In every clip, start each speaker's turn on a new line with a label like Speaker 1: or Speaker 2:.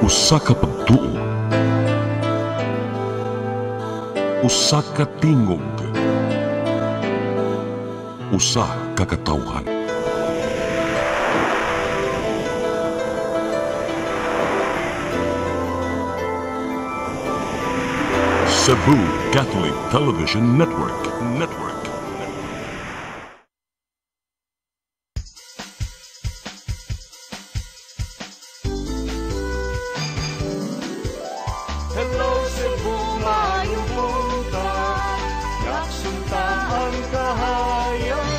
Speaker 1: Usa ka pagtuo, usa ka tingog, usa ka katawhan. Cebu Catholic Television Network.
Speaker 2: Hello Cebu, maayong buntag. Nagsunta ang kahayag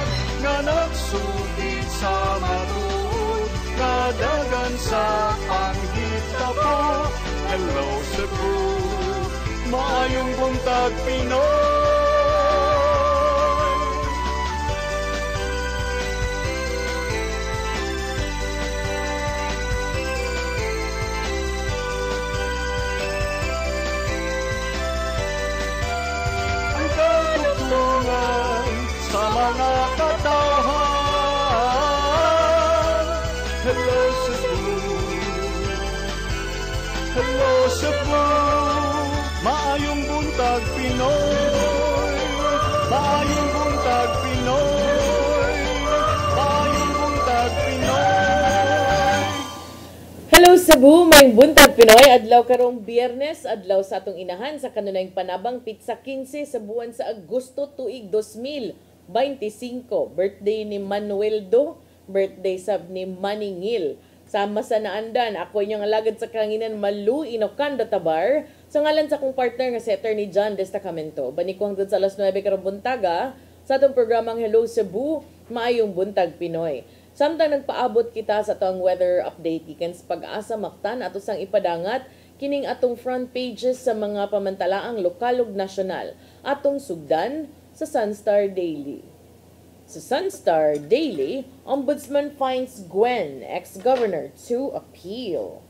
Speaker 2: nga nagsugid sa matuod, kadagan sa panghita po. Hello Cebu, maayong buntag Pinoy. Sa mga katawhan. Hello Cebu, hello Cebu, maayong buntag Pinoy, maayong buntag Pinoy, maayong buntag Pinoy.
Speaker 3: Hello Cebu, may buntag Pinoy, adlaw karong Biyernes, adlaw sa atong inahan sa kanunayng panabang pitsa 15 sa buwan sa Agosto tuig 2025. Birthday ni Manuel Do, birthday sab ni Maningil. Sama sa naandan, ako inyong alagad sa kanginan Malu Inocanda Tabar, sa ngalan sa akong partner nga si Attorney John Destacamento. Banikuang dun sa alas 9 karong buntaga sa atong programang Hello Cebu, maayong buntag Pinoy. Samtang nagpaabot kita sa atong weather update, ikan sa Pag-asa Mactan ato sang ipadangat kining atong front pages sa mga pamantalaang lokal ug nasyonal atong sugdan sa Sunstar Daily. Sa Sunstar Daily, Ombudsman finds Gwen, ex-governor, to appeal.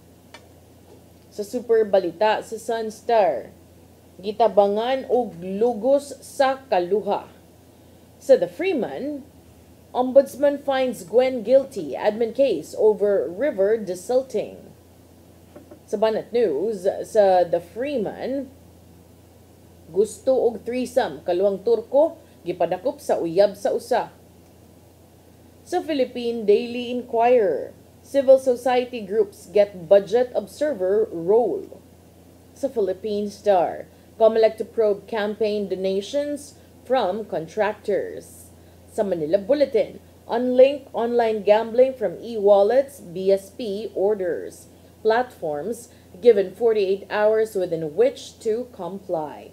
Speaker 3: Sa Super Balita sa Sunstar, gitabangan og lugos sa kaluha. Sa The Freeman, Ombudsman finds Gwen guilty admin case over river desilting. Sa Banat News, sa The Freeman, gusto og threesome kaluhang Turko gipadakop sa uyab sa usa. Sa Philippine Daily Inquirer, civil society groups get budget observer role. Sa Philippine Star, COMELEC to probe campaign donations from contractors. Sa Manila Bulletin, unlinked online gambling from e-wallets, BSP orders. Platforms given 48 hours within which to comply.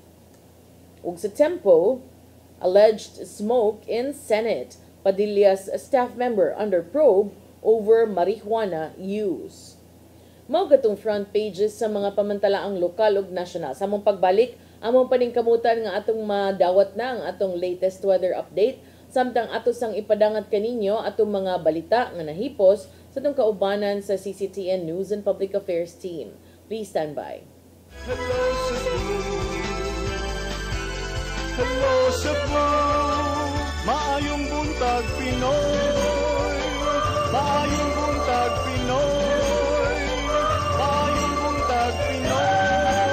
Speaker 3: Ug sa Tempo, alleged smoke in Senate. Padillas staff member under probe over marijuana use. Mao gatong front pages sa mga pamantalaang lokal ug nasyonal. Sa among pagbalik, among paningkamutan nga atong madawat na ang atong latest weather update. Samtang ato sang ipadangat kaninyo atong mga balita nga nahipos sa atong kaubanan sa CCTN News and Public Affairs team. Please stand by.
Speaker 2: Hello Cebu, hello Cebu, maayong buntag Pinoy, maayong buntag Pinoy, maayong buntag Pinoy.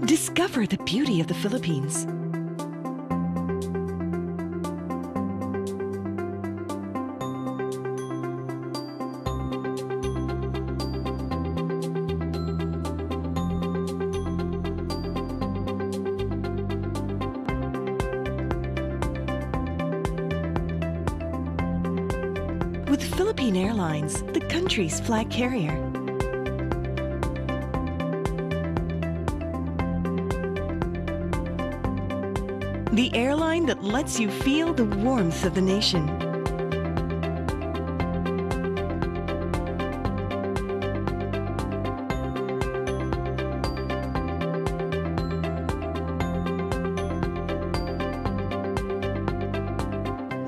Speaker 4: Discover the beauty of the Philippines. With Philippine Airlines, the country's flag carrier. The airline that lets you feel the warmth of the nation.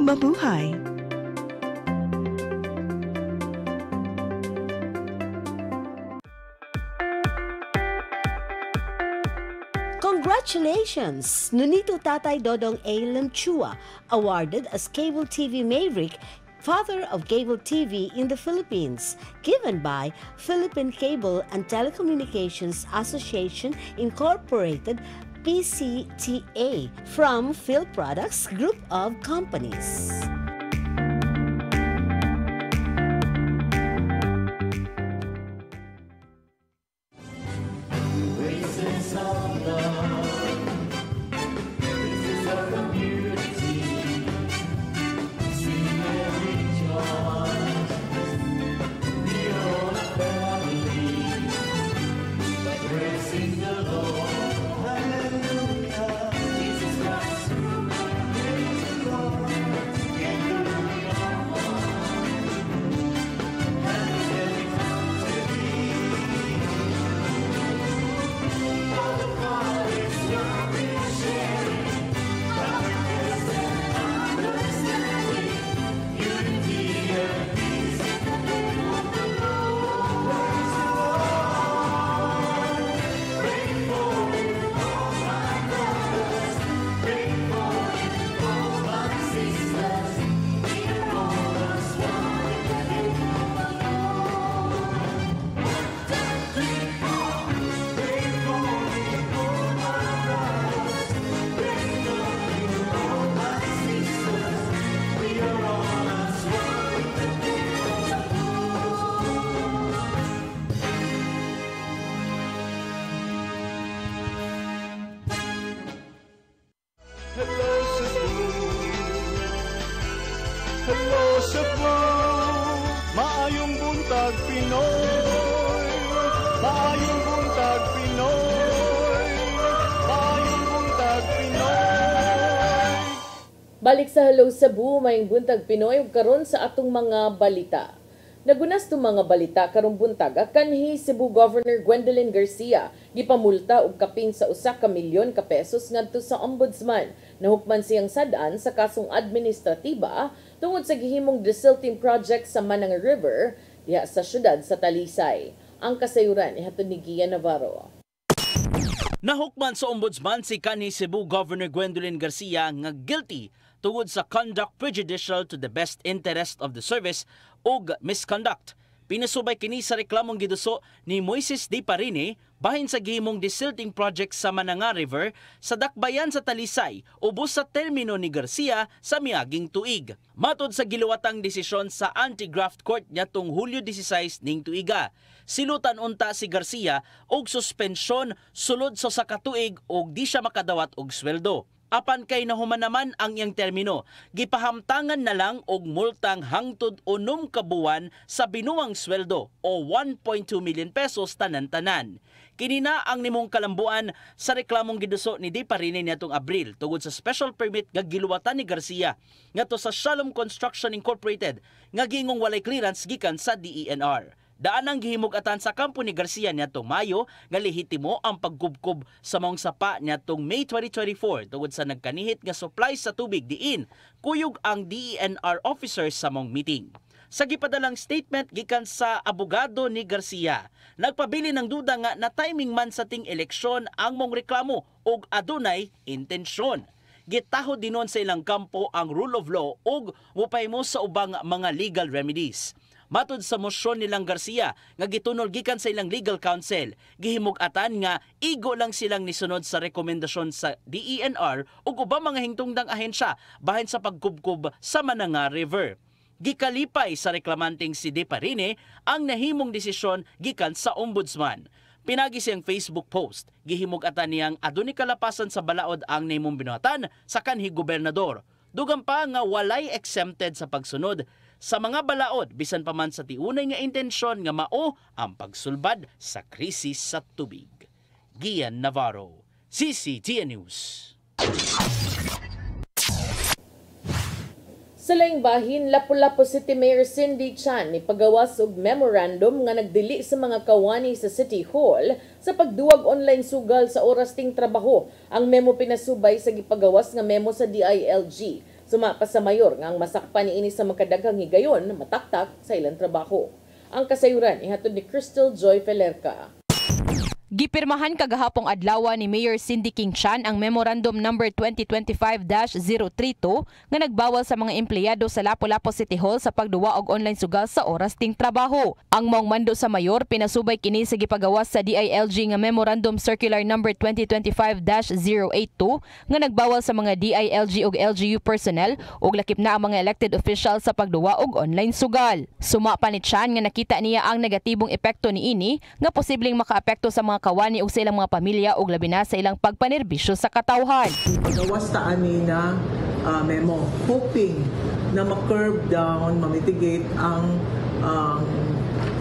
Speaker 4: Mabuhay!
Speaker 5: Congratulations! Nunito Tatay Dodong A. Lemchua, awarded as Cable TV Maverick father of cable TV in the Philippines, given by Philippine Cable and Telecommunications Association Incorporated, PCTA, from Phil Products Group of Companies.
Speaker 2: Hello Cebu, maayong buntag Pinoy, maayong buntag Pinoy, maayong buntag Pinoy.
Speaker 3: Balik sa Hello Cebu, mayong buntag Pinoy ug karon sa atong mga balita. Nagunas tong mga balita karong buntag kanhi Cebu Governor Gwendolyn Garcia gipamulta og kapin sa 1 milyon ka pesos ngadto sa ombudsman. Nahukman siyang sad-an sa kasong administratiba tungod sa gihimong desilting project sa Manang River diha sa syudad sa Talisay. Ang kasayuran ihatod ni Gian Navarro.
Speaker 6: Nahukman sa ombudsman si kanhi Cebu Governor Gwendolyn Garcia nga guilty tungod sa conduct prejudicial to the best interest of the service ug misconduct. Pinasubay kini sa reklamong giduso ni Moises D. Parine bahin sa gihimong desilting project sa Mananga River sa dakbayan sa Talisay ubos sa termino ni Garcia sa miaging tuig. Matod sa giluwatang desisyon sa Anti-Graft Court niadtong Hulyo 16 ning tuiga, silutan unta si Garcia og suspensyon sulod sa katuig og di siya makadawat og sweldo. Apan kay nahuman naman ang iyang termino, gipahamtangan na lang og multang hangtod 6 ka buwan sa binuang sweldo o 1.2 million pesos tanan-tanan. Kinina ang nimong kalambuan sa reklamong giduso ni Di Parine niadtong Abril tungod sa special permit nga giluwatan ni Garcia ngadto sa Shalom Construction Incorporated nga gingong walay clearance gikan sa DENR. Daan ang gihimug-atan sa kampo ni Garcia niadtong Mayo nga lehitimo ang pagkubkob sa maong sapa niadtong May 2024 tungod sa nagkanihit nga supply sa tubig diin kuyog ang DENR officers sa maong meeting. Sa gipadalang statement gikan sa abogado ni Garcia, nagpabili ng duda nga na timing man sa ting eleksyon ang mong reklamo ug adunay intensyon. Gitaho dinon sa ilang kampo ang rule of law ug mupahimo sa ubang mga legal remedies. Matod sa mosyon nilang Garcia nga gitunol gikan sa ilang legal counsel, gihimug-atan nga igo lang silang nisunod sa rekomendasyon sa DENR ug ubang mga hingtungdang ahensya bahin sa pagkubkob sa Mananga River. Gikalipay sa reklamanteng si De Parine ang nahimong desisyon gikan sa ombudsman. Pinagi siyang Facebook post, gihimug-atan niyang adunay kalapasan sa balaod ang nahimong binuhatan sa kanhi gobernador. Dugang pa nga walay exempted sa pagsunod sa mga balaod bisan pa man sa tiunay nga intensyon nga mao ang pagsulbad sa krisis sa tubig. Gian Navarro, CCTN News.
Speaker 3: Sa laing bahin, Lapu-Lapu City Mayor Cindy Chan ni pagawas og memorandum nga nagdili sa mga kawani sa City Hall sa pagduwag online sugal sa oras ting trabaho. Ang memo pinasubay sa gipagawas nga memo sa DILG. Sumapa sa mayor nga ang masakpan niini sa makadaghang higayon mataktak sa ilang trabaho. Ang kasayuran ihatod ni Crystal Joy Felerca.
Speaker 7: Gipirmahan kagahapong adlaw ni Mayor Cindy King Chan ang Memorandum number 2025-032 nga nagbawal sa mga empleyado sa Lapu-Lapu City Hall sa pagduwa og online sugal sa oras ting trabaho. Ang maong mando sa mayor pinasubay kini sa gipagawas sa DILG nga Memorandum Circular number 2025-082 nga nagbawal sa mga DILG ug LGU personnel ug lakip na ang mga elected officials sa pagduwa og online sugal. Suma pa ni Chan nga nakita niya ang negatibong epekto niini nga posibleng makaapekto sa mga kawani ug sa ilang mga pamilya ug labi na sa ilang pagpanerbisyo sa katawhan.
Speaker 8: Pagawas ta ani na memo, hoping na ma-curb down, ma-mitigate ang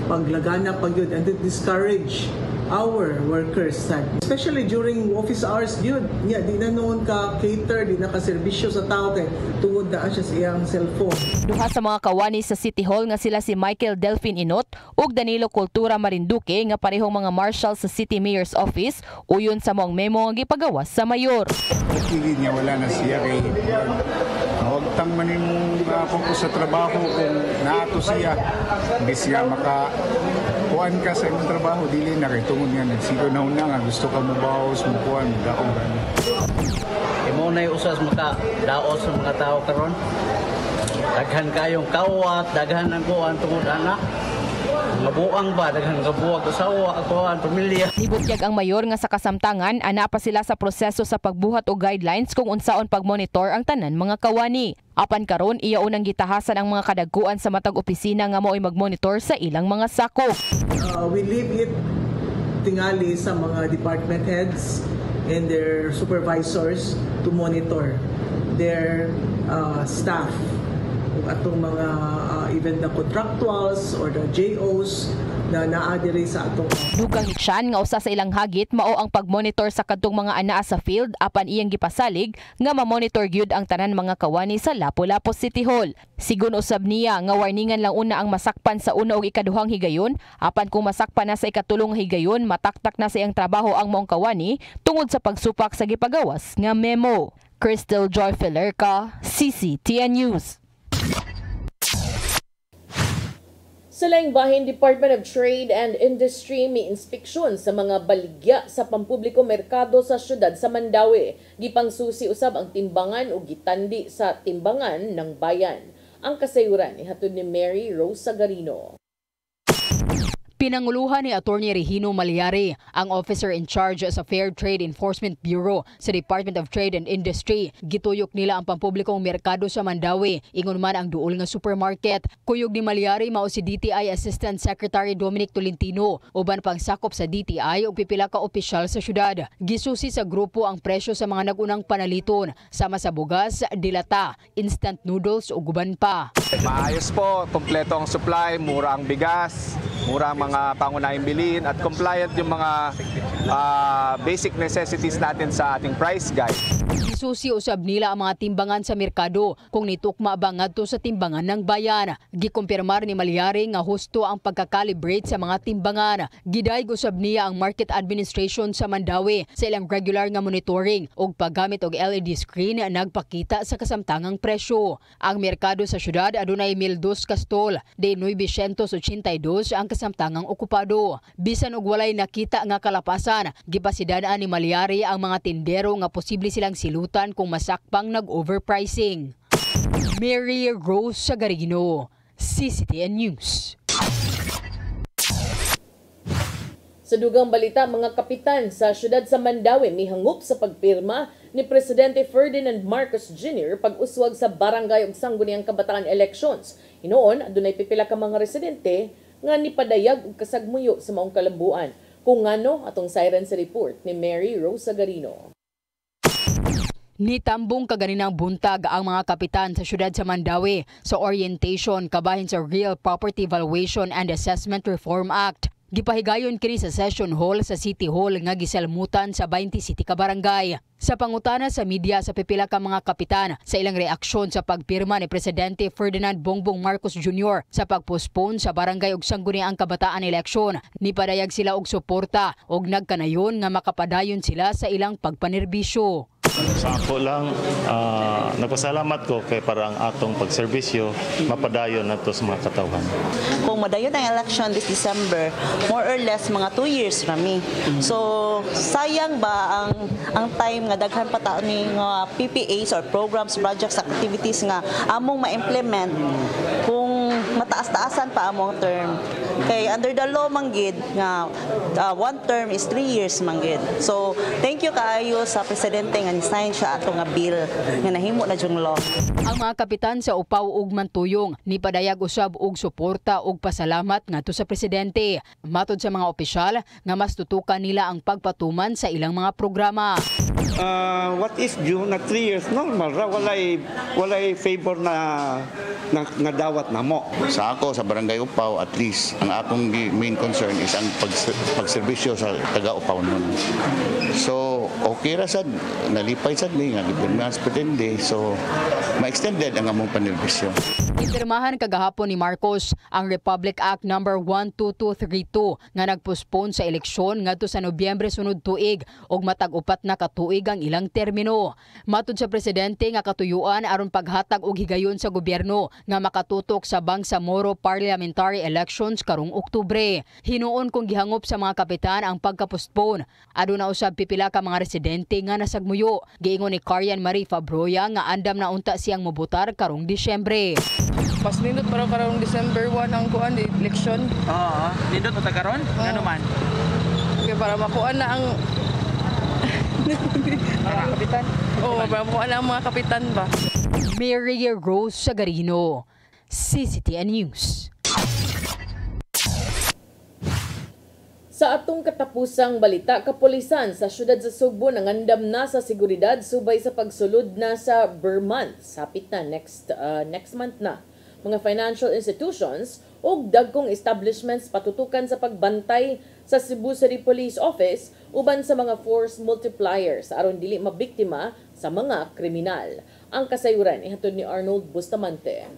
Speaker 8: paglagana pagyud and to discourage our workers, especially during office hours yun. Yeah, di na noon ka cater, di na ka serbisyo sa tao kay tungod na siya sa iyang cellphone.
Speaker 7: Duha sa mga kawani sa City Hall nga sila si Michael Delfin Inot ug Danilo Cultura Marinduque nga parehong mga marshal sa City Mayor's Office uyon sa maong memo nga gipagawas sa mayor.
Speaker 9: Pagkili niya wala na siya kay huwag man yung focus sa trabaho kung naato siya. Hindi siya makakuan ka sa iyong trabaho, dili na kay tungod nga nagsigo na una nga gusto ka mo bawas, mo kuan, daong gani.
Speaker 10: Imo na yung usas makadaos sa mga tao karon. Daghan kayong kawat, daghan ang kuan tungod anak. Mabuang ba daghang kabuwag usawa ako ang pamilya.
Speaker 7: Nibutyag ang mayor nga sa kasamtangan ana pa sila sa proseso sa pagbuhat og guidelines kung unsaon pagmonitor ang tanan mga kawani. Apan karon iya unang gitahasan ang mga kadagkuan sa matag opisina nga mao'y magmonitor sa ilang mga sakop.
Speaker 8: We leave it tingali sa mga department heads and their supervisors to monitor their staff. Atong mga even the contractuals or the JOs na naadiri sa atong.
Speaker 7: Dugang ni Chan nga usa sa ilang hagit mao ang pagmonitor sa kadtong mga anaa sa field apan iyang gipasalig nga ma-monitor gyud ang tanan mga kawani sa Lapu-Lapu City Hall. Sigun usab niya nga warningan lang una ang masakpan sa una ug ikaduhang higayon apan kung masakpan na sa ikatulong higayon mataktak na sa iyang trabaho ang maong kawani tungod sa pagsupak sa gipagawas nga memo. Crystal Joy Filerca, CCTN News.
Speaker 3: Sa laing bahin, Department of Trade and Industry may inspeksyon sa mga baligya sa pampubliko merkado sa syudad sa Mandaue. Gipangsusi usab ang timbangan o gitandi sa timbangan ng bayan. Ang kasayuran ihatod ni Mary Rose Sagarino.
Speaker 11: Pinanguluhan ni Attorney Regino Malyari, ang officer in charge sa Fair Trade Enforcement Bureau sa Department of Trade and Industry. Gituyok nila ang pampublikong merkado sa Mandaue, ingon man ang duol nga supermarket. Kuyog ni Malyari mao si DTI Assistant Secretary Dominic Tolentino, uban pang sakop sa DTI ug pipila ka opisyal sa syudad. Gisusi sa grupo ang presyo sa mga nagunang panaliton, sama sa bugas, dilata, instant noodles ug uban pa.
Speaker 12: Maayos po, kompleto ang supply, mura ang bigas, mura ang mga pangunahing bilhin at compliant yung mga basic necessities natin sa ating price guide.
Speaker 11: Isusi usab nila ang mga timbangan sa merkado kung nitukma ba ngadto sa timbangan ng bayan. Gikumpirmar ni Malyari nga husto ang pagka-calibrate sa mga timbangan. Gidayeg usab niya ang Market Administration sa Mandaue sa ilang regular nga monitoring ug paggamit og LED screen nagpakita sa kasamtangang presyo. Ang merkado sa syudad adunay 1,200 ka stall, de 982 ang kasamtangang okupado. Bisan og walay nakita nga kalapasan, gipasidadaan ni Malyari ang mga tindero nga posible silang silutan kung masakpang nag-overpricing. Mary Rose Sagarino, CCTN News.
Speaker 3: Sa dugang balita, mga kapitan sa syudad sa Mandaue mihangup sa pagpirma ni Presidente Ferdinand Marcos Jr. pag-uswag sa barangay ug sangguniang kabataan elections. Hinoon, adunay pipila ka mga residente nga nipadayag og kasagmuyo sa maong kalambuan. Kung ngano atong siren sa report ni Mary Rose Sagarino.
Speaker 11: Nitambong kaganinang buntag ang mga kapitan sa syudad sa Mandaue sa orientation kabahin sa Real Property Valuation and Assessment Reform Act. Gipahigayon kini sa session hall sa City Hall nga gisalmutan sa 20 city ka barangay. Sa pangutana sa media sa pipila ka mga kapitan sa ilang reaksyon sa pagpirma ni Presidente Ferdinand Bongbong Marcos Jr. sa pagpostpone sa barangay ug sangguniang kabataan eleksyon, nipadayag sila og suporta ug nagkanayon nga makapadayon sila sa ilang pagpanerbisyo.
Speaker 13: Sa ako lang, nagpasalamat ko kay parang atong pagserbisyo, mapadayon na to sa mga katawhan.
Speaker 14: Kung madayon ang election this December, more or less mga 2 years rami. So sayang ba ang time nga daghan pa ta ni nga PPAs or programs, projects, activities nga among ma-implement kung mataas-taasan pa among term. Kay under the law manggid nga 1 term is 3 years manggid. So thank you kaayo sa presidente nga ni-sign siya ato nga bill nga nahimo na jung law.
Speaker 11: Ang mga kapitan sa Upaw ug Mantuyong ni padayag usab og suporta ug pasalamat ngadto sa presidente. Matod sa mga opisyal nga mas tutukan nila ang pagpatuman sa ilang mga programa.
Speaker 15: What if June na 3 years normal ra walay favor na dawat namo.
Speaker 16: Sa ako sa Barangay Upaw, at least ang akong main concern is ang pagserbisyo sa taga Upaw nun. So okay ra sad, nalipay sad ni nga gibernans pretende, so ma-extended ang among panerbisyo.
Speaker 11: Ipirmahan kagahapon ni Marcos ang Republic Act No. 12232 nga nagpospone sa eleksyon ngadto sa Nobyembre sunod tuig ug matag upat na katuig ang ilang termino. Matud sa presidente nga katuyuan aron paghatag og higayon sa gobyerno nga makatutok sa Bangsamoro parliamentary elections karong Oktubre. Hinuon kung gihangop sa mga kapitan ang pagka-postpone. Aduna usab pipila ka mga residente nga nasagmuyo. Giingon ni Karian Marie Fabroya nga andam na unta siyang mobotar karong Disyembre.
Speaker 17: Mas nindot para karong December 1 ang kuan election.
Speaker 6: Oo, nindot mo ta karon? Ngano man?
Speaker 17: Okay, para makuha na ang
Speaker 6: mga kapitan.
Speaker 17: Oo, para makuha na ang mga kapitan ba.
Speaker 11: Mary Rose Sagarino, CCTN News.
Speaker 3: Sa atong katapusang balita, kapulisan sa syudad sa Sugbo nangandam na sa seguridad subay sa pagsulod na sa Vermont. Sapit na next month na. Mga financial institutions ug dagkong establishments patutukan sa pagbantay sa Cebu City Police Office uban sa mga force multipliers aron dili mabiktima sa mga kriminal. Ang kasayuran ihatod ni Arnold Bustamante.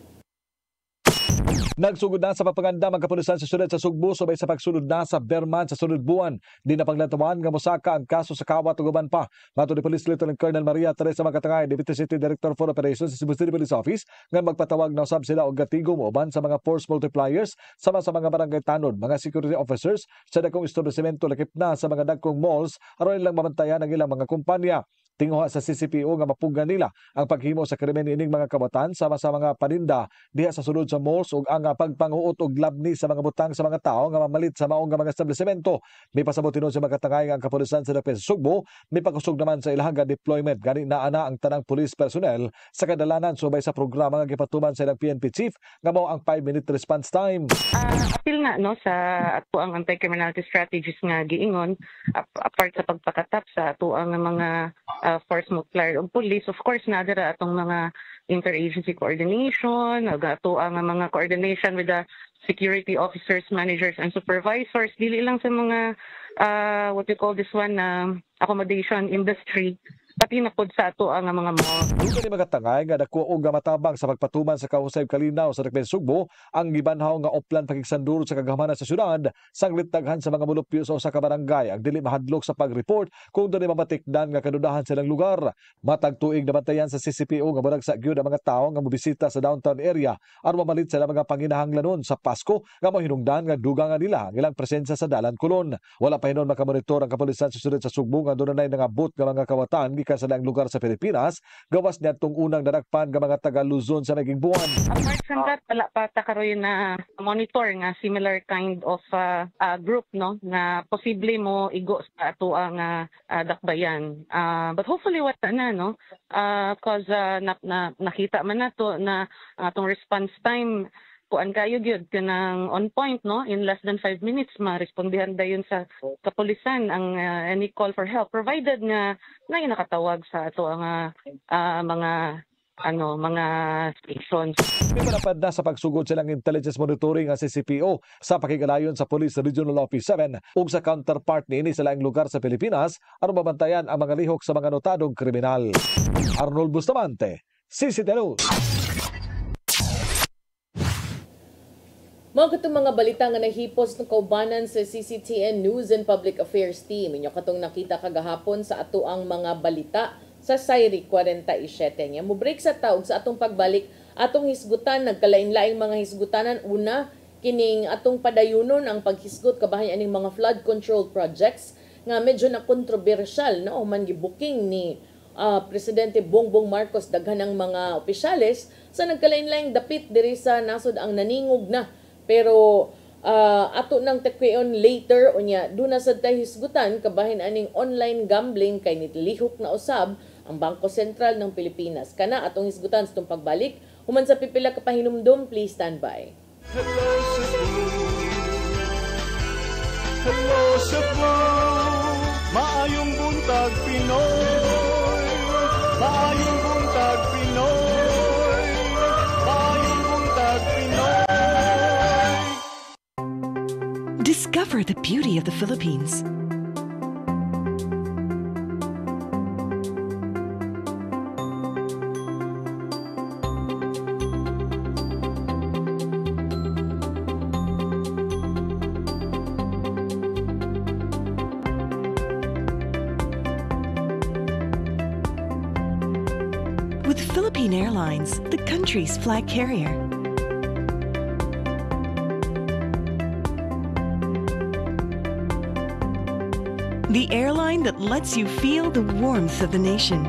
Speaker 18: Nagsugod na sa pagpangandam ang kapulisan sa syudad sa Sugbo subay sa pagsulod na sa Vermont sa sunod buwan. Di na paglatawan nga mosaka ang kaso sa kawat ug uban pa. Matod ni Police Lieutenant Colonel Maria Teresa Magkatangay, Deputy City Director for Operations sa Cebu City Police Office, nga magpatawag na usab sila og gatigom uban sa mga force multipliers sama sa mga barangay tanod, mga security officers sa dakong establishmento lakip na sa mga dagkong malls aron ilang mabantayan ang ilang mga kumpanya. Tinguha sa CCPO nga mapugan nila ang paghimo sa krimen ining mga kabatan sama sa mga paninda diha sa sulod sa malls ug ang pagpanguot og labni sa mga butang sa mga tao nga mamalit sa maong nga mga establishmento. May pasabot tinud sa Magkatangay nga ang kapulisan sa Dapes Sugbo may pagkusog naman sa ilahang deployment gani naa na ang tanang police personnel sa kadalanan subay sa programa nga gipatuman sa ilang PNP chief nga mao ang 5-minute response time.
Speaker 19: Apil nga no sa ato ang anti-criminality strategies nga giingon apart sa pagpakatap sa ato ang mga force multiplier og police, of course nadara atong mga interagency coordination, ato ang mga coordination with the security officers, managers and supervisors, dili lang sa mga what you call this one accommodation industry, pati na pod sa ato ang mga mall.
Speaker 18: Dugo ni Magkatangay nga dako og matabang sa pagpatuman sa kahusay kalinaw sa Dapes Sugbo ang gibanhaw nga oplan pakigsanduro sa kagamanan sa syudad sanglit daghan sa mga mulupyo sa usa ka barangay ang dili mahadlok sa pag-report kung dunay mamatikdan nga kadudahan silang lugar. Matag tuig na bantayan sa CCPO nga murag sa gyud ang mga tawo nga mobisita sa downtown area aron mamalit sa mga panginahanglanon sa Pasko nga mahinungdan nga dugangan nila ang ilang presensya sa Dalan Kulon. Wala pa hinon makamonitor ang kapulisan sa syudad sa Sugbo nga dunay nangabot nga mga kawatan sa daang lugar sa Pilipinas, gawas niadtong unang nadakpan nga mga taga Luzon sa naging buwan.
Speaker 19: Apart from that, wala pa ta karon na monitor nga similar kind of group no na posible mo igo sa ato ang dakbayan. But hopefully what na no cause nakita man nato na atong response time kuan kayo gyud kanang on point no in less than 5 minutes ma-respondihan dayon sa kapulisan ang any call for help provided nga nakatawag sa ato ang mga stations.
Speaker 18: May malapad na sa pagsugod silang intelligence monitoring ang CCPO sa pakigalayon sa Police Regional Office 7 ug sa counterpart niini sa laing lugar sa Pilipinas aron mabantayan ang mga lihok sa mga notadong kriminal. Arnold Bustamante, CCTN News.
Speaker 3: Mga katong mga balita nga nahipos ng kaubanan sa CCTN News and Public Affairs Team. Inyo katong nakita kagahapon sa ato ang mga balita sa Sayri 47 niya. Mo break sa taog sa atong pagbalik atong hisgutan nagkalain-laing mga hisgutanan una kining atong padayunon ang paghisgot kabahin aning mga flood control projects nga medyo na kontrobersyal no man gibuking ni Presidente Bongbong Marcos daghan ng mga opisyales sa nagkalain-laing dapit diri sa nasod ang naningog na pero ato nang tekweon later unya duna sad tay hisgutan kabahin aning online gambling kay nitlihok na usab ang Bangko Sentral ng Pilipinas. Kana atong hisgutan sa itong pagbalik. Human sa pipila ka pahinumdum, please stand by.
Speaker 2: Hello Cebu, maayong buntag Pinoy, maayong buntag Pinoy, maayong buntag Pinoy.
Speaker 4: Discover the beauty of the Philippines. With Philippine Airlines, the country's flag carrier. The airline that lets you feel the warmth of the nation.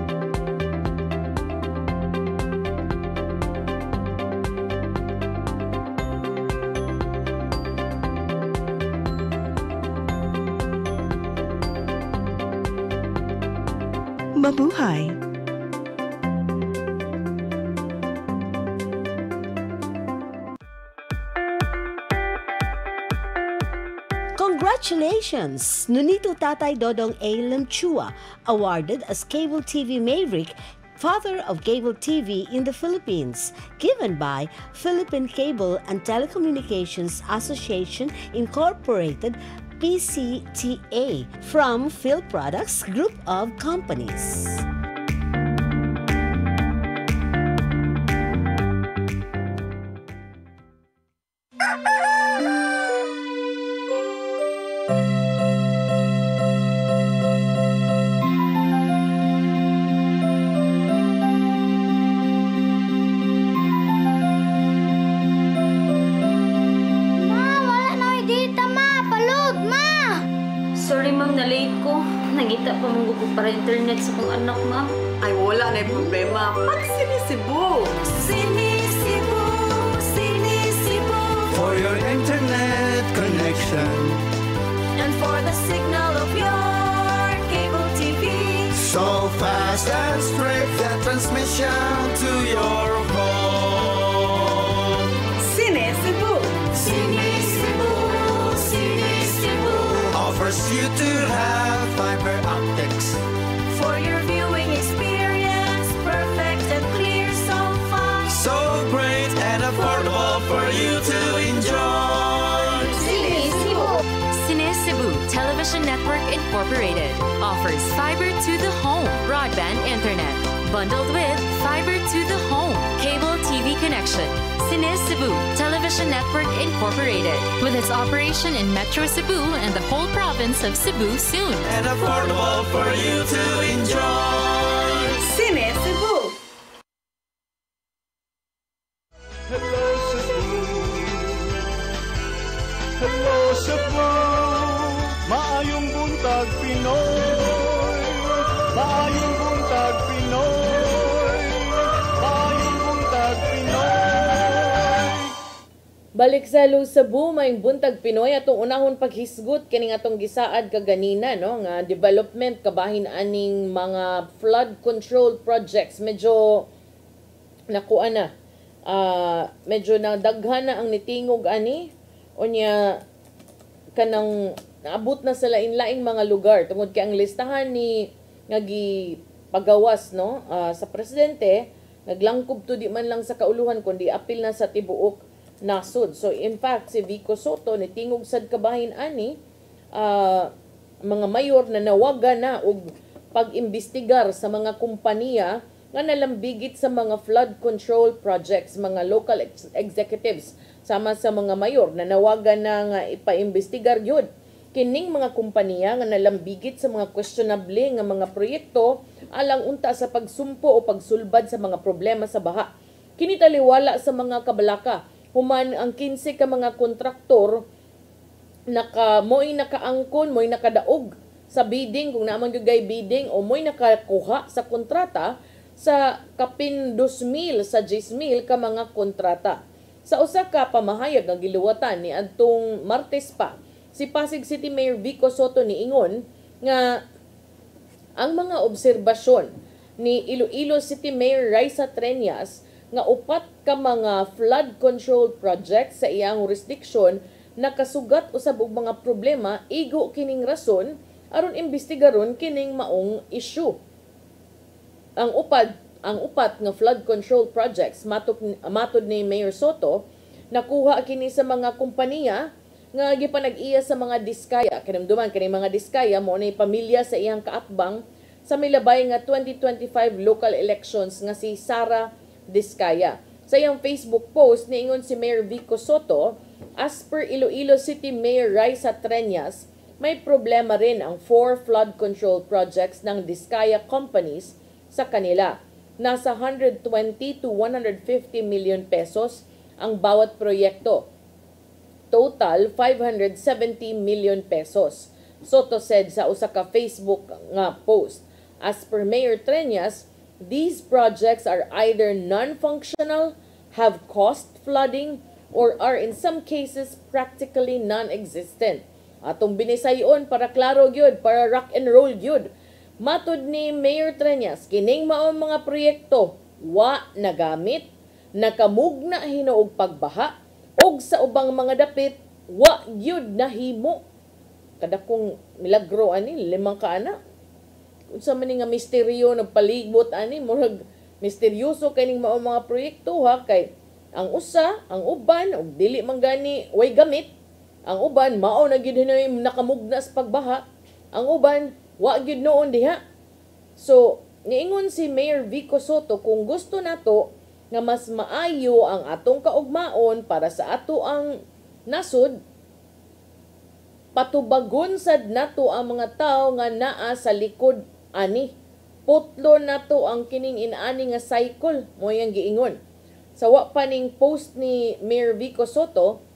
Speaker 4: Mabuhay!
Speaker 5: Congratulations! Nunito Tatay Dodong A. Lemchua, awarded as Cable TV Maverick, Father of Cable TV in the Philippines, given by Philippine Cable and Telecommunications Association Incorporated, PCTA, from Phil Products Group of Companies.
Speaker 20: Sorry ma'am, na-late ko. Nangita pa mong gusto para internet sa kong anak ma'am.
Speaker 21: Ay wala na yung problema. Pag Sinisibu!
Speaker 22: Sinisibu, Sinisibu. For your internet connection. And for the signal of your cable TV. So fast and straight, the transmission to your home. Sinisibu! Sinisibu, Sinisibu. Offers you to have fiber optics. For your viewing experience, perfect and clear so far. So great and affordable for you to enjoy.
Speaker 23: Sinisibu. Sinisibu Television Network Incorporated offers fiber to the home broadband internet bundled with fiber to the home cable TV connection. Sinisibu Television Network Incorporated, with its operation in Metro Cebu and the whole province of Cebu soon.
Speaker 22: And affordable for you to enjoy. Sinisibu.
Speaker 2: Hello Cebu, hello Cebu, maayong buntag Pinoy, maayong buntag Pinoy, maayong buntag Pinoy.
Speaker 3: Balik sa Cebu, may buntag Pinoy atong unahon paghisgot kining atong gisaad kaganina no nga development kabahin aning mga flood control projects medyo nakuha na medyo nadaghan na ang nitingog ani unya kanang naabot na sa lain-laing mga lugar tungod kay ang listahan ni nga gipagawas no sa presidente naglangkob to di man lang sa kauluhan kundi apil na sa tibuok nasod. So in fact si Vico Soto ni tingog sad kabahin ani mga mayor na nawagan na og pag-imbestigar sa mga kompanya nga nalambigit sa mga flood control projects, mga local executives sama sa mga mayor na nawagan na nga ipaimbestigar yun kining mga kompanya nga nalambigit sa mga questionable nga mga proyekto alang unta sa pagsumpo o pagsulbad sa mga problema sa baha. Kini taliwala sa mga kabalaka human ang 15 ka mga kontraktor mo'y nakaangkon, mo'y nakadaog sa bidding kung naman gagay bidding o mo'y nakakuha sa kontrata sa kapin 2,000 sa 10,000 ka mga kontrata. Sa usa ka pamahayag nga giluwatan ni adtong Martes pa, si Pasig City Mayor Vico Soto niingon nga ang mga obserbasyon ni Iloilo City Mayor Raisa Treñas nga upat ka mga flood control projects sa iyang jurisdiction nakasugat usab og mga problema igo kining rason aron imbestigaron kining maong issue. Ang upat nga flood control projects matod ni Mayor Soto nakuha kini sa mga kompanya nga gipanag-iya sa mga diskaya. Kinamduman kini mga diskaya mo na pamilya sa iyang kaatbang sa milabay nga 2025 local elections nga si Sara Diskaya. Sa iyang Facebook post niingon si Mayor Vico Soto, as per Iloilo City Mayor Raisa Treñas, may problema rin ang 4 flood control projects ng Diskaya companies sa kanila. Nasa 120 to 150 million pesos ang bawat proyekto. Total 570 million pesos. Soto said sa usa ka Facebook nga post. As per Mayor Treñas, these projects are either non-functional, have caused flooding, or are in some cases practically non-existent. Atong binisayon para klaro gyud, para rock and roll gyud. Matod ni Mayor Treñas, kining maong mga proyekto wa nagamit, nakamugna hinuog pagbaha, og sa ubang mga dapit wa gyud nahimo. Kada kong milagro ani 5 ka ana. Unsa man nga misteryo ng palibot ani murag misteryoso kining maong mga proyekto ha kay ang usa, ang uban og dili man gani way gamit. Ang uban mao na gyud hinoy nakamugna sa pagbaha. Ang uban wa gyud noon diha. So niingon si Mayor Vico Soto kung gusto nato nga mas maayo ang atong kaugmaon para sa ato ang nasud, patubagon sad nato ang mga tawo nga naa sa likod ani. Putlo nato ang kining inaani nga cycle mo yang giingon. Sa wa pa ning post ni Mayor Vico Soto,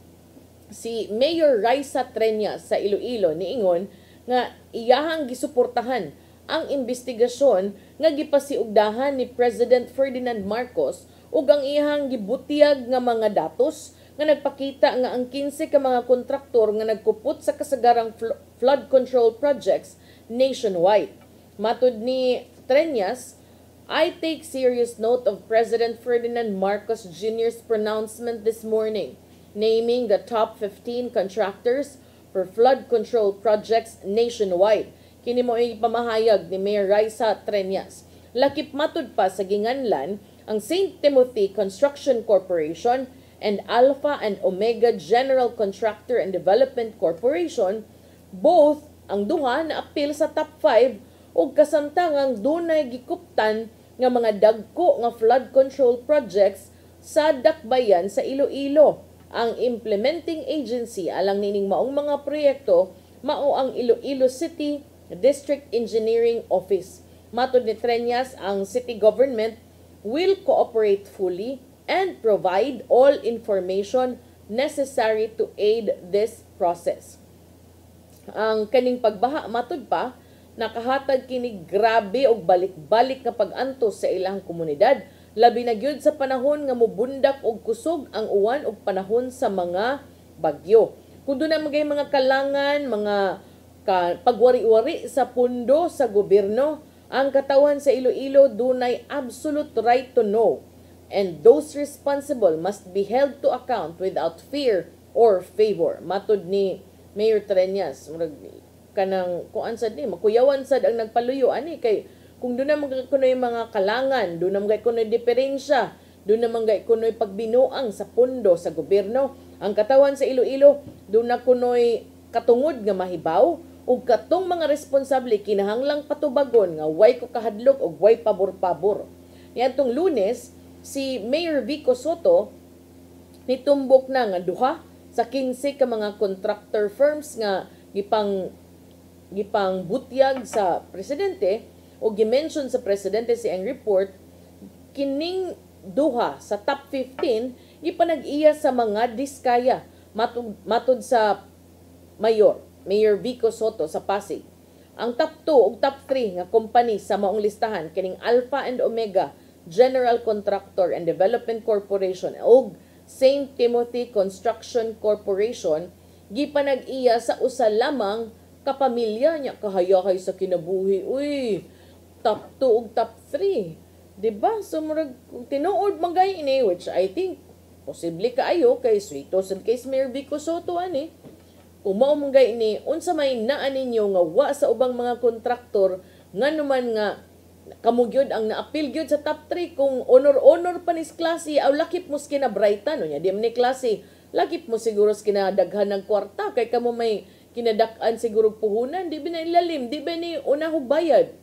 Speaker 3: si Mayor Raisa Treñas sa Iloilo niingon nga iyahang gisuportahan ang investigasyon nga gipasiugdahan ni President Ferdinand Marcos ug ang iyahang gibutiyag nga mga datos nga nagpakita nga ang 15 ka mga kontraktor nga nagkupot sa kasagarang flood control projects nationwide. Matod ni Treñas, I take serious note of President Ferdinand Marcos Jr.'s pronouncement this morning, naming the top 15 contractors for flood control projects nationwide. Kini mo ipamahayag ni Mayor Raisa Treñas. Lakip matud pa sa ginganlan ang St. Timothy Construction Corporation and Alpha and Omega General Contractor and Development Corporation, both ang duha na apil sa top 5 ug kasamtangang dunay gikuptan nga mga dagko nga flood control projects sa dakbayan sa Iloilo. Ang implementing agency alang nining maong mga proyekto mao ang Iloilo City District Engineering Office. Matod ni Treñas, ang city government will cooperate fully and provide all information necessary to aid this process. Ang kaning pagbaha matod pa nakahatag kini grabe og balik-balik nga pag-antos sa ilang komunidad, labi na gyud sa panahon nga mubundak og kusog ang uwan og panahon sa mga bagyo. Kung doon na mga kalangan, mga pagwari-wari sa pundo sa gobyerno, ang katawan sa Iloilo dunay absolute right to know, and those responsible must be held to account without fear or favor. Matod ni Mayor Treñas, kanang kuan sad ni makuyawan sad ang nagpaluyo ani kay kung doon naman kunoy mga kalangan, doon naman kunoy diferensya, doon naman kunoy pagbinuang sa pundo sa gobyerno, ang katawan sa Iloilo doon na kunoy katungod nga mahibaw ug katong mga responsable kinahanglang patubagon nga way ko kahadlok ug way pabor-pabor. Niadtong Lunes, si Mayor Vico Soto nitumbok na nga duha sa 15 ka mga contractor firms nga gipang butyag sa presidente o gimension sa presidente si ang report kining duha sa top 15 gipanag-iya sa mga diskaya matud sa Mayor Vico Soto sa Pasig. Ang top 2 ug top 3 nga company sa maong listahan kining Alpha and Omega General Contractor and Development Corporation ug St. Timothy Construction Corporation gipanag-iya sa usa lamang kapamilya niya kahayahay sa kinabuhi. Uy, top 2 ug top 3. Diba? So, murag, tinuod magay ini, which I think, posible kaayo kay Sweetos and kay Mayor Vico Soto, ani. Kung mao magay ini, unsa may naan ninyo nga wa sa ubang mga kontraktor, nga naman nga, kamugyod ang naapil gyud sa top 3 kung honor pa nis klase, aw lakip mo kinabrightan, no? Di man ni klase, lakip mo siguro kinadaghan ng kwarta, kay kamo may kinadak-an siguro puhunan, di ba na ilalim, di ba ni una hubayad.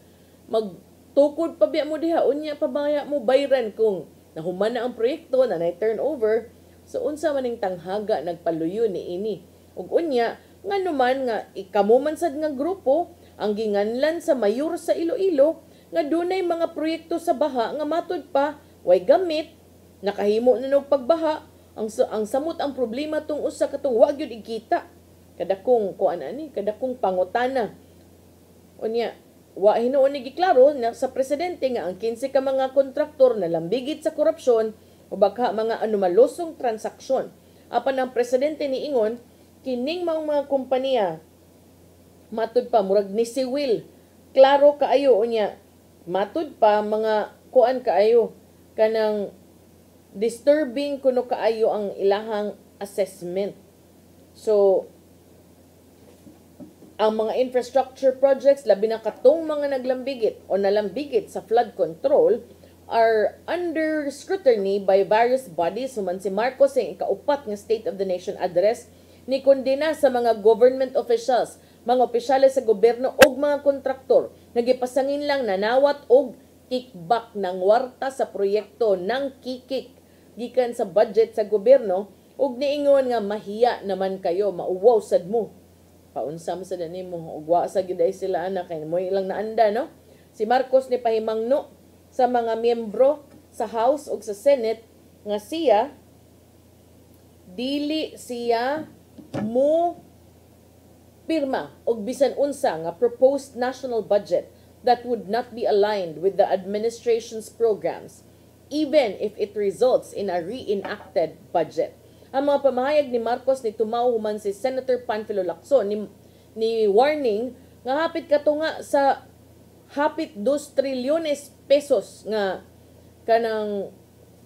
Speaker 3: Magtukod pa biya mo diha, unya pa baya mo bayran kung nahuman na ang proyekto, na na-turnover, so unsa man ning tanghaga nagpaluyo ni ini. Ug unya, nga naman nga ikamumansad nga grupo, ang ginganlan sa mayor sa Iloilo, nga dunay mga proyekto sa baha, nga matud pa, way gamit, nakahimo na ng pagbaha, ang samot ang problema tong usa katong wa gyud ikita. Kadakong kadakong pangutana. Unya, wa hinuon ni giklaro na sa presidente nga ang 15 ka mga kontraktor na lambigit sa korupsyon o baka mga anomalosong transaksyon. Apan ang presidente niingon, kining mga kompanya matud pa murag ni si Will. Klaro kaayo unya. Matud pa mga kuan kaayo kanang disturbing kuno kaayo ang ilahang assessment. So, ang mga infrastructure projects, labi na katong mga naglambigit o nalambigit sa flood control, are under scrutiny by various bodies. Human si Marcos ang ikaupat nga State of the Nation address ni kondena sa mga government officials, mga opisyales sa gobyerno o mga kontraktor, nagipasangin lang nanawat og kickback ng warta sa proyekto ng kikik gikan sa budget sa gobyerno ug niingon nga mahiya naman kayo, mauwaw sad mo. Paunsam sa dani mo, ugwa sa giday sila anak kay mo ilang naanda, no? Si Marcos ni pahimangno sa mga miyembro sa House ug sa Senate nga siya dili siya mo pirma og bisan unsa nga proposed national budget that would not be aligned with the administration's programs, even if it results in a reenacted budget. Ang mga pamahayag ni Marcos ni tumaw human si Senator Panfilo Lacson ni warning nga hapit kato nga sa hapit 2 trilyones pesos nga kanang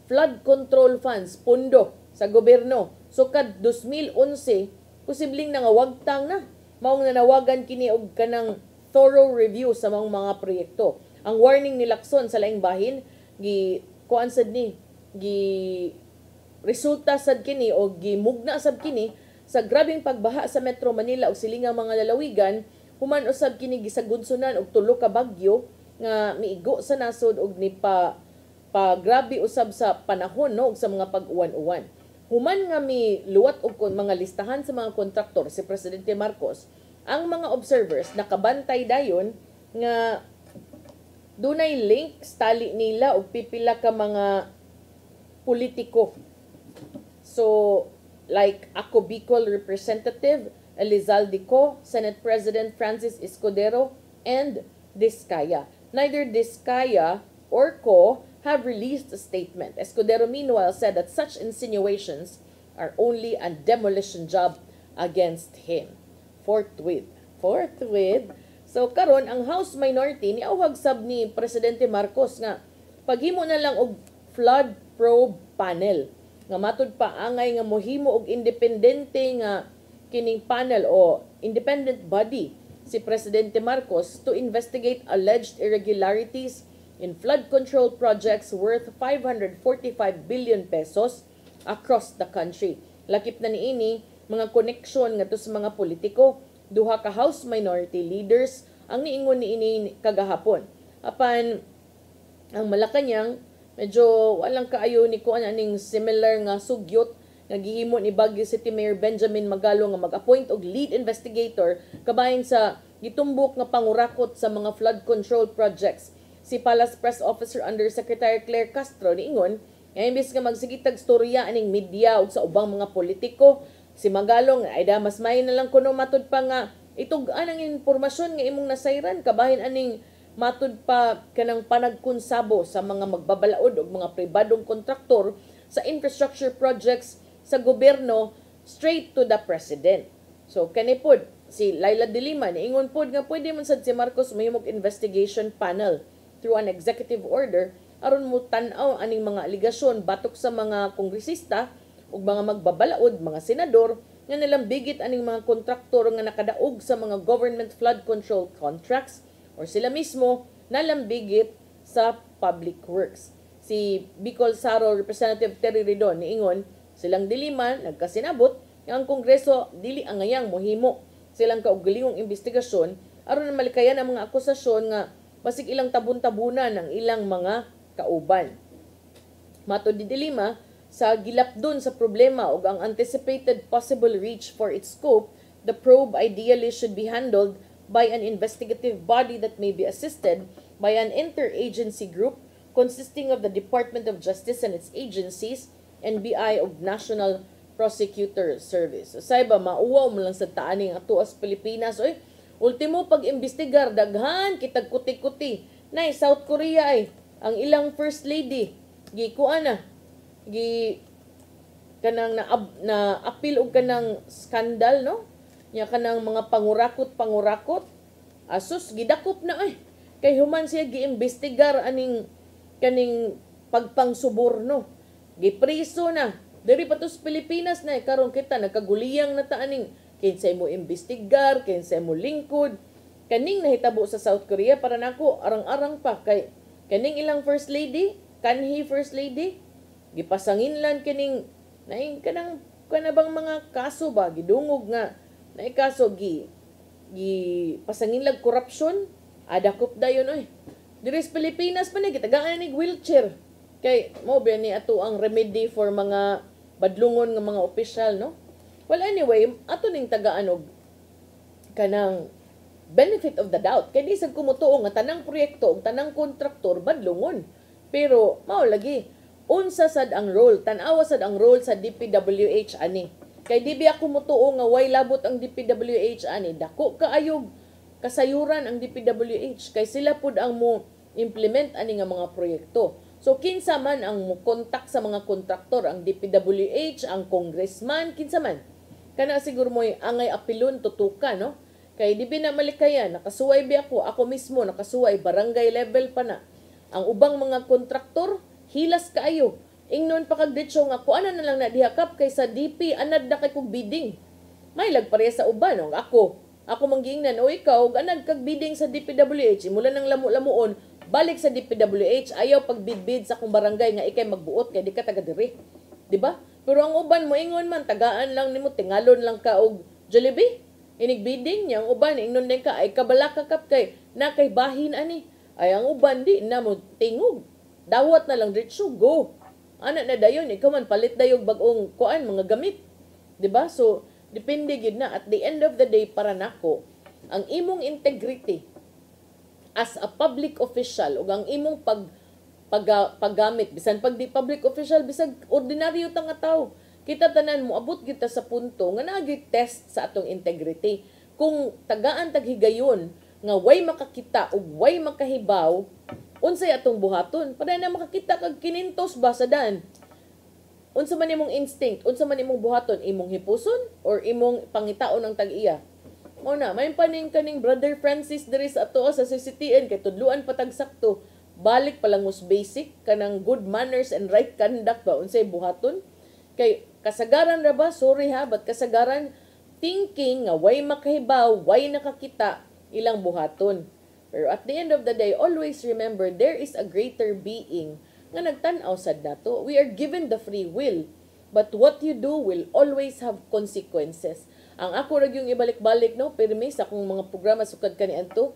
Speaker 3: flood control funds pondo sa gobyerno. So kad 2011 posibleng nangawagtang na maong nanawagan kini og kanang thorough review sa mga proyekto. Ang warning ni Lacson sa laing bahin kuan sad ni resulta sad kini o gimugna sad kini sa grabing pagbaha sa Metro Manila ug silingang mga lalawigan, human usab kini gisagudsunan og 3 ka bagyo nga miigo sa nasod ug ni pa grabe usab sa panahon no ug sa mga pag-uwan-uwan. Human nga miluwat og mga listahan sa mga kontraktor si Presidente Marcos, ang mga observers nakabantay dayon nga dunay links tali nila og pipila ka mga politiko. So, like Ako Bicol Representative Elizalde Co, Senate President Francis Escudero, and Diskaya. Neither Diskaya or Co have released a statement. Escudero meanwhile said that such insinuations are only a demolition job against him. Forthwith. So karon ang House Minority niawhag sab ni Presidente Marcos nga paghimo na lang og flood probe panel. Nga matud pa angay nga mohimo og independente nga kining panel o independent body si Presidente Marcos to investigate alleged irregularities in flood control projects worth 545 billion pesos across the country. Lakip na niini mga koneksyon ngadto sa mga politiko, duha ka House Minority leaders ang niingon niini kagahapon. Apan ang Malacañang medyo walang kaayo ni kuan aning similar nga sugyot nga gihimo ni Baguio City Mayor Benjamin Magalo nga mag-appoint og lead investigator kabahin sa gitumbok nga pangurakot sa mga flood control projects. Si Palace Press Officer Undersecretary Claire Castro niingon nga imbes nga magsigitag storya aning media ug sa ubang mga politiko, si Magalo nga ay mas may na lang kuno matud pa nga itug-an ang impormasyon nga imong nasayran kabahin aning matud pa kanang panagkonsabo sa mga magbabalaod og mga pribadong kontraktor sa infrastructure projects sa gobyerno straight to the president. So kani pod si Laila de Lima niingon pod nga pwede man sad si Marcos mahimog investigation panel through an executive order aron mo tan-aw aning mga aligasyon batok sa mga kongresista ug mga magbabalaod, mga senador nga nilambigit aning mga kontraktor nga nakadaog sa mga government flood control contracts or sila mismo nalambigit sa public works. Si Bicol Saro Representative Terry Ridon niingon silang dilima nagkasinabot nga ang Kongreso dili angayang mohimo silang kaugalingong investigasyon aron malikayan ang mga akusasyon nga basig ilang tabun-tabunan ang ilang mga kauban. Matod di Dilima, sa gilapdon sa problema ug ang anticipated possible reach for its scope, the probe ideally should be handled by an investigative body that may be assisted by an interagency group consisting of the Department of Justice and its agencies, NBI ug National Prosecutor Service. So, sayba, mauwaw mo lang sa taaning ato as Pilipinas. Oy, ultimo pag-imbestigar, daghan, kitag kuti-kuti. Nay, South Korea ay, ang ilang First Lady, gikuan na, kanang na apil og kanang skandal, no? Nya kanang mga pangurakot. Asus, gidakop na ay. Kay human siya giimbestigar aning kaning pagpangsuborno. Gipriso na. Diri pa to sa Pilipinas na karon kita nagkaguliyang na ta aning kinsay mo imbestigar, kinsay mo lingkod. Kaning nahitabo sa South Korea para nako arang-arang pa kay kaning ilang First Lady, kanhi First Lady, gipasanginlan kining naing kanang kanabang mga kaso ba gidungog nga naay kaso gi pasanginlag korupsyon, adakop dayon oy. Diri sa Pilipinas pa ni gitagaan ni wheelchair. Kay mo ba ni ato ang remedy for mga badlungon nga mga opisyal, no? Well, anyway, ato ning tagaan og kanang benefit of the doubt. Kay di sad kumutuo nga tanang proyekto ug tanang kontraktor badlungon. Pero mao lagi unsa sad ang role, tan-awa sad ang role sa DPWH ani. Kay di biya kumutuo nga way labot ang DPWH ani, dako kaayog kasayuran ang DPWH kay sila pud ang mo implement ani nga mga proyekto. So kinsa man ang mo kontak sa mga kontraktor, ang DPWH, ang congressman, kinsa man. Kana siguro mo angay apilon tutukan, no? Kay di na malikayan, nakasuway biya ako mismo nakasuway barangay level pa na. Ang ubang mga kontraktor hilas kaayo. Ingnon pa kag ditso nga kuana na lang na dihakap kay sa DP anad na kay kog bidding. May lagpareha sa uban, no? Ako manggiingnan o ikaw anad kag bidding sa DPWH, mula nang lamu-lamuon balik sa DPWH, ayaw pagbidbid sa akong barangay nga ikay magbuot kay di ka taga diri. Di ba? Pero ang uban mo ingon man tagaan lang nimo, tingalon lang ka og Jollibee. Inig bidding niya ang uban ingnon din ka ay kabalaka kap kay na kay bahin ani. Ay ang uban di na mo tingog. Dawat na lang diretso go. Ana na dayon ikaw man palit dayog bag-ong kuan mga gamit. Di ba? So depende gid na at the end of the day para nako ang imong integrity as a public official ug ang imong paggamit bisan pag di public official bisag ordinaryo ta nga tawo, kita tanan mo abot kita sa punto nga naagi test sa atong integrity. Kung tagaan taghigayon nga way makakita ug way makahibaw unsay atong buhaton para na makakita kag kinintos ba sa daan. Unsa man imong instinct, unsa man imong buhaton, imong hipuson or imong pangitaon ang tag-iya. O na, may paning kaning Brother Francis diri sa ato sa CCTN kay tudluan patag sakto. Balik pa lang most basic kanang good manners and right conduct ba unsay buhaton. Kay kasagaran ra ba, sorry ha, but kasagaran thinking nga way makahibaw, way nakakita ilang buhaton. Pero at the end of the day, always remember there is a greater being nga nagtan-aw sad nato. We are given the free will, but what you do will always have consequences. Ang ako ra yung ibalik-balik no, pirmi sa akong mga programa sukad kaniadto.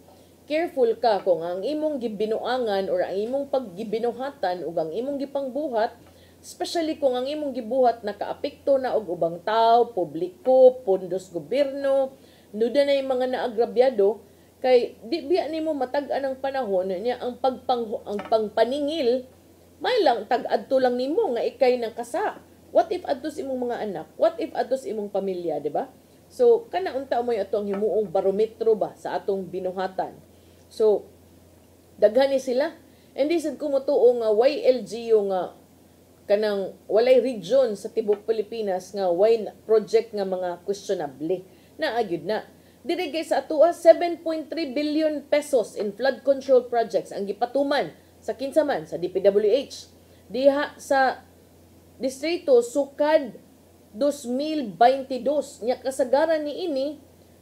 Speaker 3: Careful ka kung ang imong gibinuangan or ang imong paggibinuhatan ug ang imong gipangbuhat Especially kung ang imong gibuhat nakaapekto na og ubang tao, publiko, pundos gobyerno, nuda na yung mga naagrabyado, kay di biya nimo matag-an ang panahon niya ang pangpaningil may lang tag-adto lang nimo nga ikay nang kasa. What if adtos imong mga anak? What if adtos imong pamilya, di ba? So kana unta mo ato ang himuong barometro ba sa atong binuhatan. So daghan ni sila. And this kumutuo nga YLGU nga kanang walay region sa tibok Pilipinas nga way project nga mga questionable na agyud na. Diri kay sa atoa 7.3 billion pesos in flood control projects ang gipatuman sa kinsaman sa DPWH. Diha sa distrito sukad 2022 nya kasagaran ni ini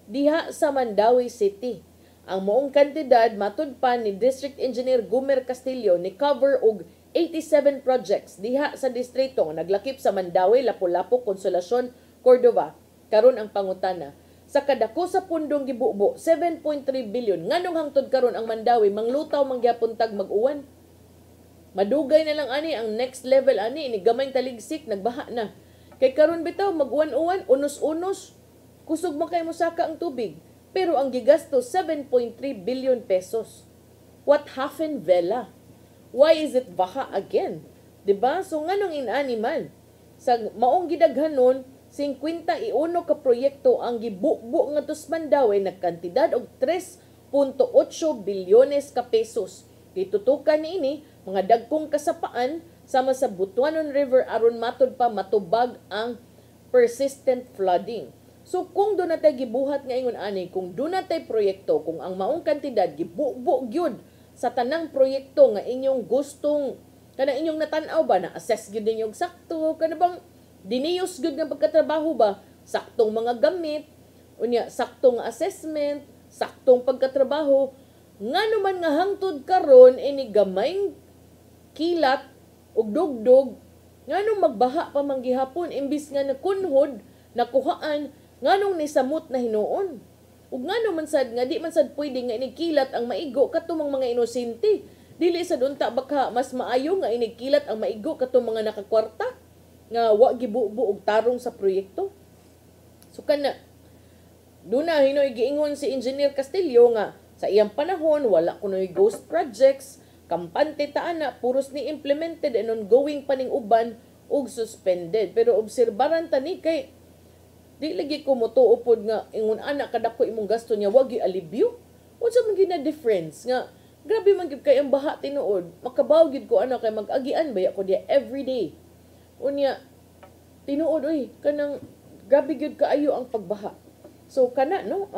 Speaker 3: diha sa Mandawi City. Ang moong kantidad matud pa ni District Engineer Gumer Castillo ni cover og 87 projects diha sa distrito nga naglakip sa Mandawi, Lapu-Lapu, Consolacion, Cordova. Karon ang pangutana. Sa kadako sa pundong gibubo, 7.3 billion. Nganong hangtod karon ang Mandawi, manglutaw mangyapon tag mag-uwan? Madugay na lang ani ang next level ani, ini gamay taligsik, nagbaha na. Kay karon bitaw, mag-uwan-uwan, unos-unos. Kusog mo kay musaka ang tubig. Pero ang gigasto, 7.3 billion pesos. What happened, Vela? Why is it baha again? Diba? So nganong inani man? Sa maong gidaghanon, 51 ka proyekto ang gibubo nga tus Mandawi nagkantidad og 3.8 bilyones ka pesos. Ditutukan niini mga dagkong kasapaan sama sa Butuanon River aron matud pa matubag ang persistent flooding. So kung doon natay gibuhat nga ingon ani, kung doon natay proyekto, kung ang maong kantidad gibubo gyud sa tanang proyekto nga inyong gustong kanang inyong natanaw ba na assess gyud ninyo og sakto kana bang diniyos gyud nga pagkatrabaho ba saktong mga gamit unya saktong assessment saktong pagkatrabaho ngano man nga hangtod karon ini gamayng kilat ug dugdog nganong magbaha pa man gihapon imbis nga nakunhod nakuhaan nganong nisamot na hinuon. Ug ngano man sad nga di man sad pwede nga inikilat ang maigo katumang mga inosente. Dili sad unta baka mas maayo nga inikilat ang maigo katong mga nakakwarta nga wa gibubo og tarong sa proyekto. So kana duna hinoy giingon si Engineer Castillo nga sa iyang panahon wala kunoy ghost projects, kampante ta ana puros ni implemented and ongoing paning uban ug suspended. Pero obserbaran ta ni kay di lagi ko mo tuupod nga ingon anak kadako imong gasto niya wag alibyo. Unsa man gina difference nga grabe man gyud kay ang baha tinuod. Makabaw gyud ko ana kay mag-agian baya ko dia everyday. Unya tinuod oy kanang grabe gyud kaayo ang pagbaha. So kana no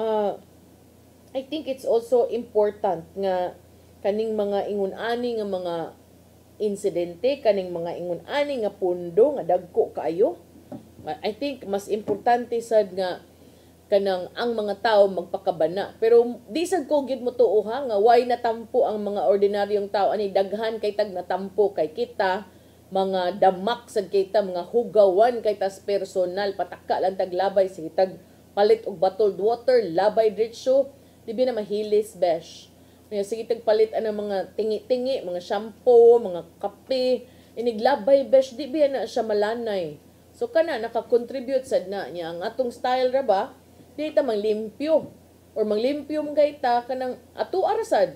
Speaker 3: I think it's also important nga kaning mga ingon-ani nga mga insidente, kaning mga ingon-ani nga pundo nga dagko kaayo. I think mas importante sad nga kanang ang mga tao magpakabana. Pero di sad ko gid mo tuoha nga why natampo ang mga ordinaryong tao ani daghan kay tag natampo kay kita mga damak sad kita mga hugawan kay tas personal pataka lang tag labay sige tag palit og bottled water labay diretso di ba na mahilis besh. Sige tag palit ang mga tingi-tingi mga shampoo mga kape iniglabay besh di ba na siya malanay. So kana naka-contribute sad na niya ang atong style ra ba di ta manglimpyo or manglimpyo man kay ta kanang ato arasad.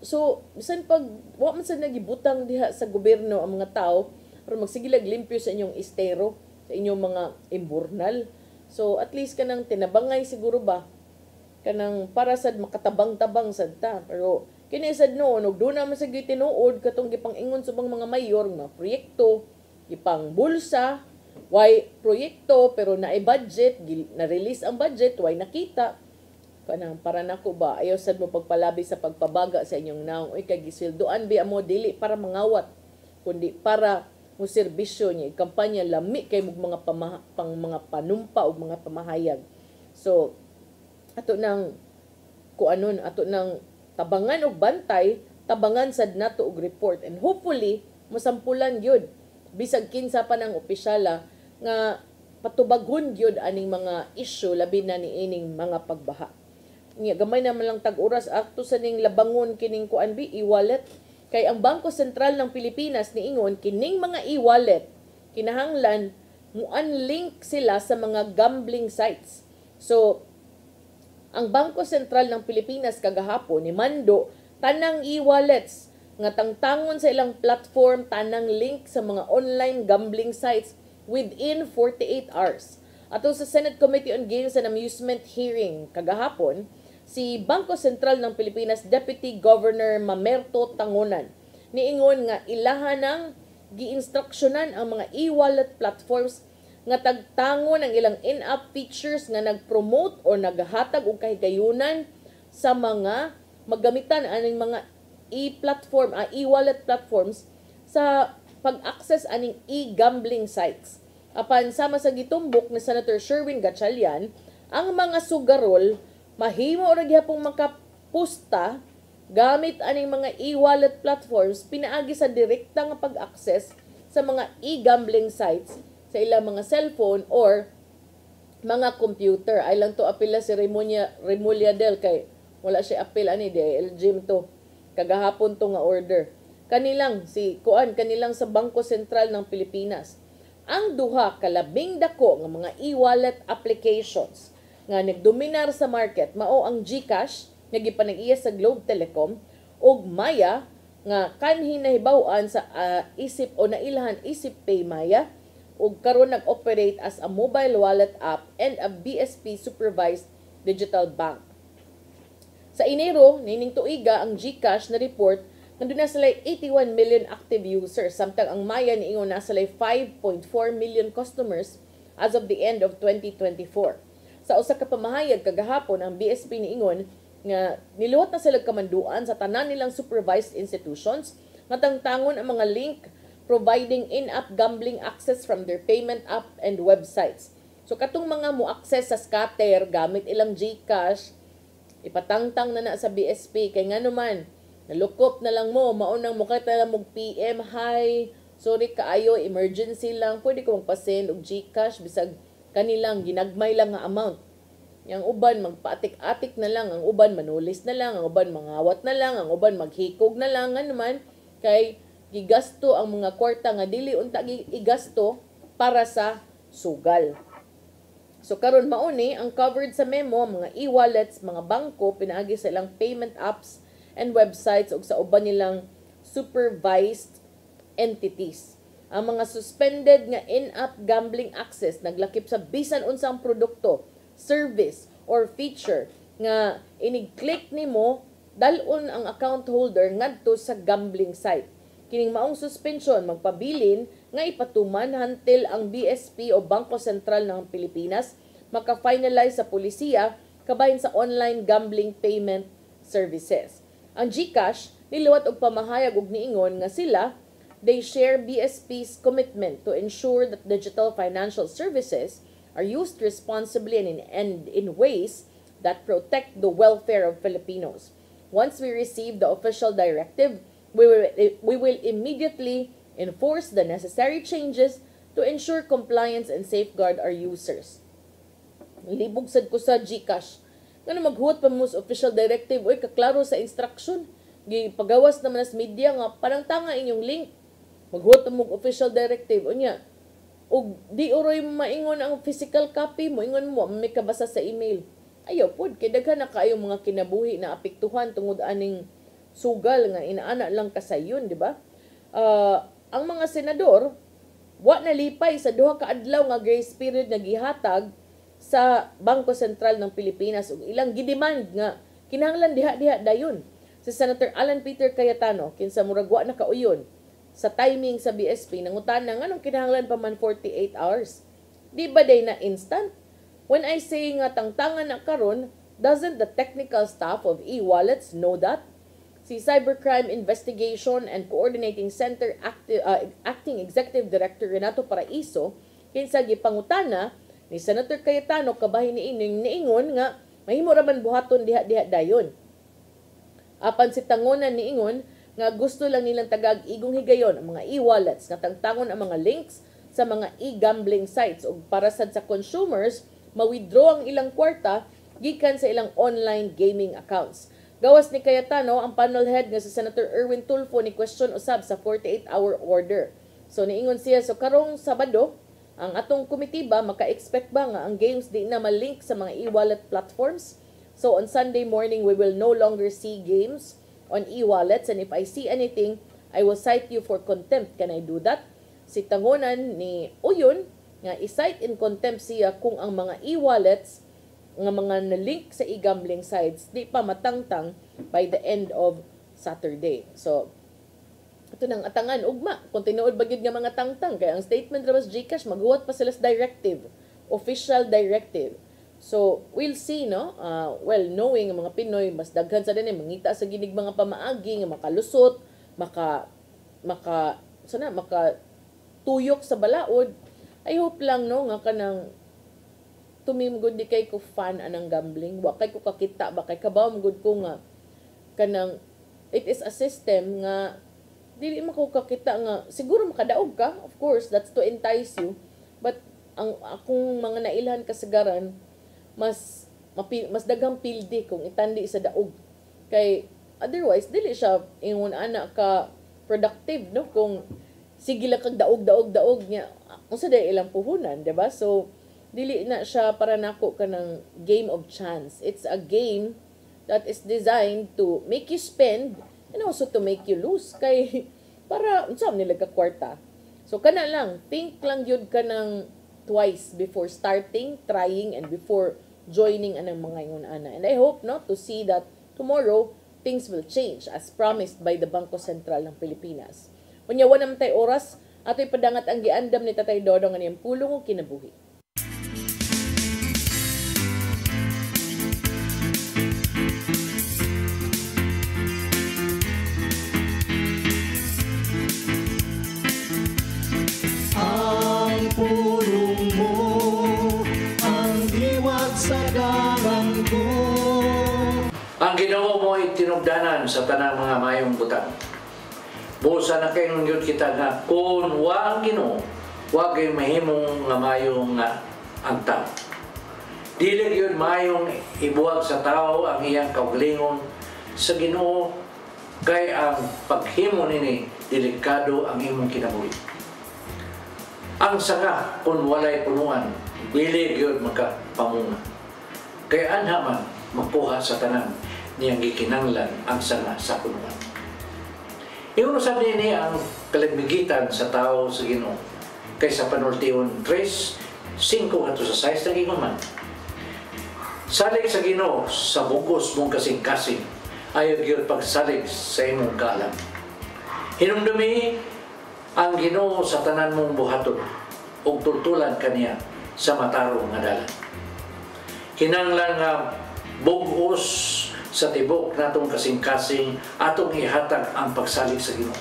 Speaker 3: So bisan pag wa man sad nagibutang diha sa gobyerno ang mga tao or magsigilag limpyo sa inyong estero sa inyong mga imburnal. So at least kanang tinabangay siguro ba kanang para sad makatabang-tabang sad ta. Pero kini sad noon ug do na man sa gitinuod katong gipang-ingon subang mga mayor nga proyekto gipang bulsa. Why proyekto pero naay budget, na-release ang budget, why nakita? Kanang para nako ba, ayaw sad mo pagpalabi sa pagpabaga sa inyong naong. Uy, kay gisweldoan ba mo, dili para mangawat, kundi para mo serbisyo niya. Kampanya lami kay mga mga panumpa o mga pamahayag. So, ato nang kuanon, ato nang tabangan og bantay, tabangan sad nato og report. And hopefully, mosampulan yun. Bisag kinsa pa ng opisyala nga patubaghon gyud aning mga issue labi na niining mga pagbaha. Nya gamay naman lang tag oras akto sa ning labangon kining kuan bi e-wallet Kay ang Bangko Sentral ng Pilipinas niingon kining mga e-wallet kinahanglan mu-unlink sila sa mga gambling sites. So ang Bangko Sentral ng Pilipinas kagahapon ni mando tanang e-wallets nga tangtangon sa ilang platform tanang link sa mga online gambling sites within 48 hours. Ato sa Senate Committee on Games and Amusement hearing kagahapon, si Bangko Sentral ng Pilipinas Deputy Governor Mamerto Tangonan niingon nga ilahan ng giinstruksyonan ang mga e-wallet platforms nga tagtangon ang ilang in-app features nga nag-promote o naghatag og kahigayunan sa mga maggamitan aning mga e-wallet platforms sa pag-access aning e-gambling sites. Apan sama sa gitumbok ni Senator Sherwin Gatchalian, ang mga sugarol mahimo ra gyapong makapusta gamit aning mga e-wallet platforms pinaagi sa direkta nga pag-access sa mga e-gambling sites sa ilang mga cellphone or mga computer. Ay lang to apila si Remulia Del kay wala siya apil ani DIL Gym to. Kagahapon to nga order. Kanilang sa Bangko Sentral ng Pilipinas. Ang duha ka labing dako nga mga e-wallet applications nga nagdominar sa market mao ang GCash nga gipanag-iya sa Globe Telecom ug Maya nga kanhi nahibaw-an sa isip o nailahan Isip Pay Maya ug karon nag-operate as a mobile wallet app and a BSP supervised digital bank. Sa Enero, nining tuiga ang GCash na report nandun na sila 81 million active users, samtang ang Maya niingon na sila 5.4 million customers as of the end of 2024. Sa usa ka pamahayag kagahapon, ang BSP niingon nga niluwat na sila kamanduan sa tanan nilang supervised institutions nga tangtangon ang mga link providing in-app gambling access from their payment app and websites. So katong mga mo-access sa scatter gamit ilang GCash, ipatangtang na sa BSP kay nga naman nalukop na lang mo maunang mukha lang mo PM, hi, sorry kaayo, emergency lang, pwede ko magpa-send og GCash bisag kanilang ginagmay lang nga amount. Yang uban magpaatik-atik na lang, ang uban manulis na lang, ang uban mangawat na lang, ang uban maghikog na lang nga naman kay gigasto ang mga kwarta nga dili unta igasto para sa sugal. So karon mao ni ang covered sa memo mga e-wallets, mga bangko pinaagi sa ilang payment apps and websites ug sa uban nilang supervised entities. Ang mga suspended nga in-app gambling access naglakip sa bisan unsang produkto, service or feature nga inig-click nimo dalon ang account holder ngadto sa gambling site. Kining maong suspension magpabilin nga ipatuman until ang BSP o Bangko Sentral ng Pilipinas maka-finalize sa polisiya kabahin sa online gambling payment services. Ang GCash niluwat og pamahayag og niingon nga sila they share BSP's commitment to ensure that digital financial services are used responsibly and in ways that protect the welfare of Filipinos. Once we receive the official directive, we will immediately enforce the necessary changes to ensure compliance and safeguard our users. Libog sad ko sa GCash. Nga maghuot pa mo sa official directive, oy kaklaro sa instruction. Gipagawas naman sa media nga parang tanga inyong link. Maghuot mo official directive. Unya, ug di uroy maingon ang physical copy mo, ingon mo may kabasa sa email. Ayaw pod kay daghan na kaayo mga kinabuhi na apektuhan tungod aning sugal nga inaana lang kasayon, di ba? Ang mga senador wa nalipay sa duha ka adlaw nga grace period nga gihatag sa Bangko Sentral ng Pilipinas ug ilang gidemand nga kinahanglan diha-diha dayon. Si Senator Alan Peter Cayetano kinsa murag wa na kauyon sa timing sa BSP nangutana nganong kinahanglan pa man 48 hours. Di ba day na instant? When I say nga tangtangan na karon, doesn't the technical staff of e-wallets know that? Si Cybercrime Investigation and Coordinating Center Acting Executive Director Renato Paraiso kinsa gipangutana ni Senator Cayetano kabahin niingon nga mahimo ra man buhaton diha-diha dayon. Apan si Tangonan niingon nga gusto lang nilang tagag-igong higayon ang mga e-wallets nga tangtangon ang mga links sa mga e-gambling sites ug para sad sa consumers ma-withdraw ang ilang kwarta gikan sa ilang online gaming accounts. Gawas ni Cayetano ang panel head nga si Senator Erwin Tulfo ni question usab sa 48-hour order. So niingon siya, so karong Sabado, ang atong komitiba maka-expect ba nga ang games di na malink sa mga e-wallet platforms? So on Sunday morning, we will no longer see games on e-wallets, and if I see anything, I will cite you for contempt. Can I do that? Si tangonan ni Uyon nga i-cite in contempt siya kung ang mga e-wallets nga mga na-link sa e-gambling sites di pa matangtang by the end of Saturday. So, ito nang atangan, ugma, kung tinuod ba gyud nga mga tangtang, kaya ang statement rabas GCash, maghuwat pa sila sa directive, official directive. So, we'll see, no? Well, knowing ang mga Pinoy, mas daghan sa din, mangita sa ginig mga pamaagi, nga makalusot, tuyok sa balaod. I hope lang, no, nga kanang tumimgod di kay ko fan anang gambling, wa kay ko kakita, ba kay kabaw magud ko nga kanang it is a system nga dili man ko kakita nga siguro makadaog ka, of course that's to entice you, but ang akong mga nailhan kasagaran mas daghang pildi kung itandi sa daog, kay otherwise dili siya ingon ana ka productive, no, kung sige lang kag daog nya unsa day ilang puhunan, diba? So dili na siya para nako kanang game of chance. It's a game that is designed to make you spend and also to make you lose, kay para unsam nila ka kwarta. So kana lang, think lang yun ka ng twice before starting, trying, and before joining anang mga ingon ana. And I hope not to see that tomorrow things will change as promised by the Bangko Sentral ng Pilipinas. Unya wa naman tay oras atoy padangat ang giandam ni Tatay Dodong aniyang pulong ug kinabuhi.
Speaker 22: Ang pulong mo, ang diwag sa dalang ko.
Speaker 1: Ang ginawa mo ay tinugdanan sa tanang mga mayong butang. Busa na kayo yun kita na kung wa ang Ginoo, wa kayo mahimong nga mayong ang tao. Dili yun mayong ibuwag sa tao ang iyang kaugalingon sa Ginoo, kay ang paghimo nini delikado ang imong kinabuhi. Ang sanga kung walay punuan, dili yun magkapamunga. Kaya anha man magkuha sa tanan niyang gikinanglan ang sanga sa punuan. Iunusab nini ang kalimigitan sa tao sa Ginoo. Kay sa panultiyon 3:5 ngadto sa 6 nag-ingon man. Salig sa Ginoo sa bugos mong kasing-kasing, ayaw gyud pagsalig sa imong kaalam. Hinumdumi ang Ginoo sa tanan mong buhaton ug tultulan kaniya sa matarong nga dalan. Kinanglan nga bugos sa tibok natong kasing-kasing atong ihatag ang pagsalig sa Ginoo.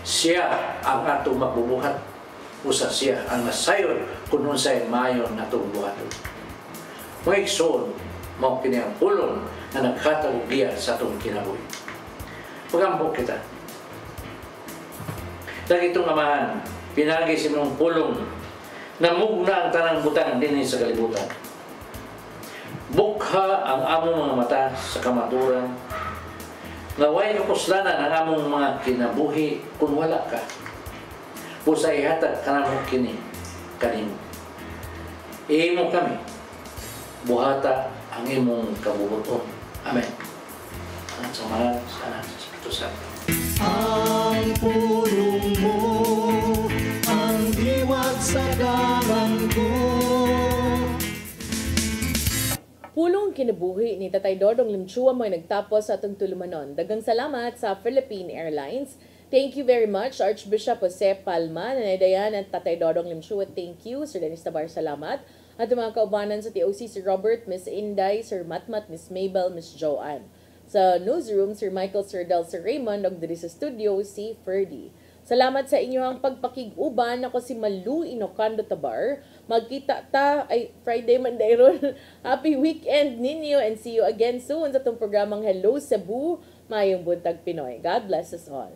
Speaker 1: Siya ang atong magbubuhat, usa siya ang nasayon kung unsay mayon natong buhaton. Mga igsoon, mao kini ang pulong na naghatag og giya sa atong kinabuhi. Pagambok kita. Dagitong amahan, pinagi si mong pulong na mugna ang tanang butang dinhi sa kalibutan. Bukha ang among mga mata sa kamaturan, naway kapuslanan ang among mga kinabuhi kung wala ka. Pusa ihatag ka na mo kini kanimo. Iimo kami, buhata ang imong kabubuton. Amen. Ang samahan sa Anak sa Espiritu Santo.
Speaker 22: Ang pulong mo, ang diwag sa dalang ko.
Speaker 3: Pulong kinabuhi ni Tatay Dodong Limchua mo ay nagtapos sa atong tulumanon. Dagang salamat sa Philippine Airlines. Thank you very much, Archbishop Jose Palma, Nanay at Tatay Dodong Limchua. Thank you, Sir Dennis Tabar, salamat. At mga kaubanan sa TOC, Sir Robert, Miss Inday, Sir Matmat, Miss Mabel, Miss Joanne. Sa newsroom, Sir Michael, Sir Del, Sir Raymond, og diri sa studio, si Ferdy. Salamat sa inyo ang pagpakig-uban. Ako si Malu Inocando Tabar. Magkita ta ay Friday Monday ron. Happy weekend ninyo and see you again soon sa itong programang Hello Cebu, Mayong Buntag Pinoy. God bless us all.